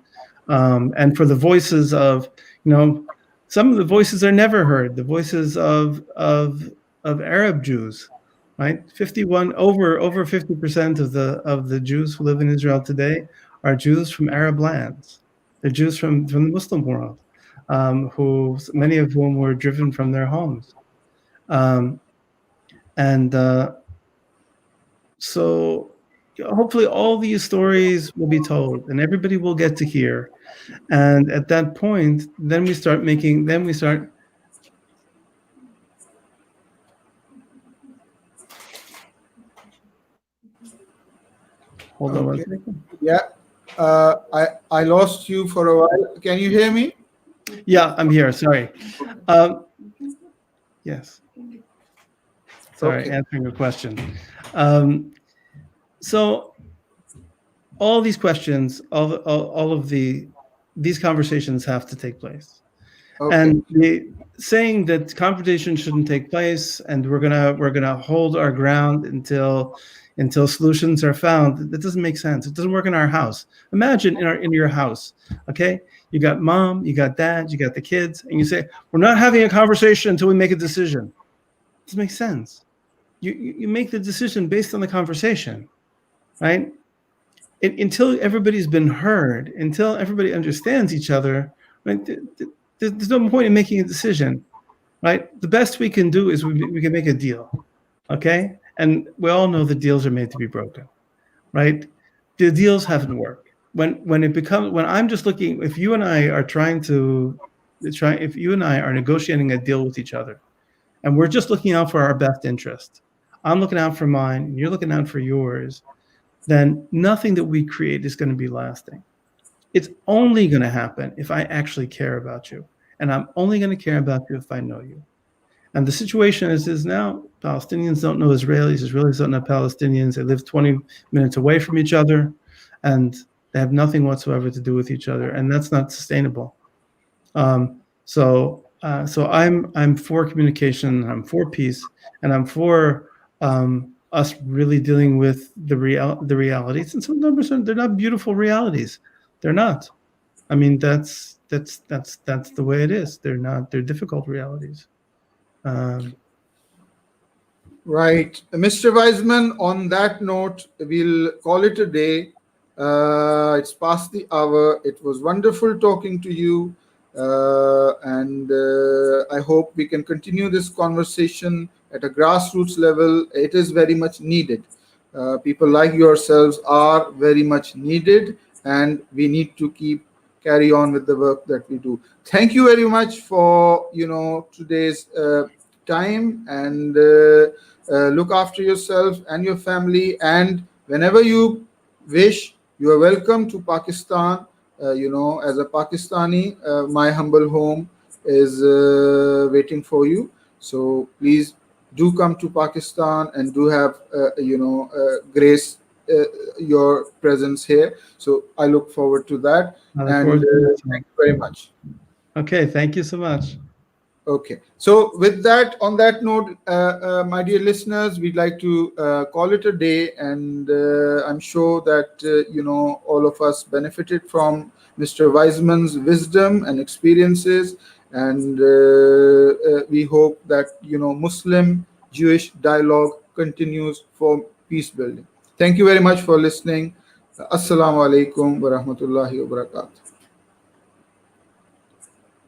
Speaker 2: for the voices of, Some of the voices are never heard. The voices of Arab Jews, right? Over 50% of the Jews who live in Israel today are Jews from Arab lands. They're Jews from the Muslim world, who many of whom were driven from their homes, so hopefully all these stories will be told, and everybody will get to hear. And at that point, then we start. Hold on one second.
Speaker 1: Yeah, I lost you for a while. Can you hear me?
Speaker 2: Yeah, I'm here. Sorry. Yes. Sorry, answering your question. So all these questions, all of these conversations have to take place. And saying that confrontation shouldn't take place, and we're gonna hold our ground until solutions are found, that doesn't make sense. It doesn't work in our house. Imagine in your house, okay? You got mom, you got dad, you got the kids, and you say, we're not having a conversation until we make a decision. It doesn't make sense. You make the decision based on the conversation, right? Until everybody's been heard, until everybody understands each other, right? There's no point in making a decision, right? The best we can do is we can make a deal, okay? And we all know the deals are made to be broken, right? The deals haven't worked. When I'm just looking, if you and I are negotiating a deal with each other, and we're just looking out for our best interest, I'm looking out for mine, and you're looking out for yours, then nothing that we create is going to be lasting. It's only going to happen if I actually care about you. And I'm only going to care about you if I know you. And the situation is now, Palestinians don't know Israelis, Israelis don't know Palestinians. They live 20 minutes away from each other, and they have nothing whatsoever to do with each other. And that's not sustainable. So I'm for communication, I'm for peace, and I'm for us really dealing with the realities. And some numbers they're not beautiful realities. They're not. I mean, that's the way it is. They're difficult realities.
Speaker 1: Right. Mr. Weissman, on that note, we'll call it a day. It's past the hour. It was wonderful talking to you. And I hope we can continue this conversation at a grassroots level. It is very much needed. People like yourselves are very much needed, and we need to carry on with the work that we do. Thank you very much for today's time, and look after yourself and your family. And whenever you wish, you are welcome to Pakistan. As a Pakistani, my humble home is waiting for you. So please do come to Pakistan and do have grace your presence here. So I look forward to that. And thank you very much.
Speaker 2: Okay, thank you so much.
Speaker 1: Okay, so with that, on that note, my dear listeners, we'd like to call it a day, and I'm sure that all of us benefited from Mr. Weissman's wisdom and experiences, and we hope that Muslim-Jewish dialogue continues for peace building. Thank you very much for listening. Assalamu alaikum wa rahmatullahi wa barakatuh.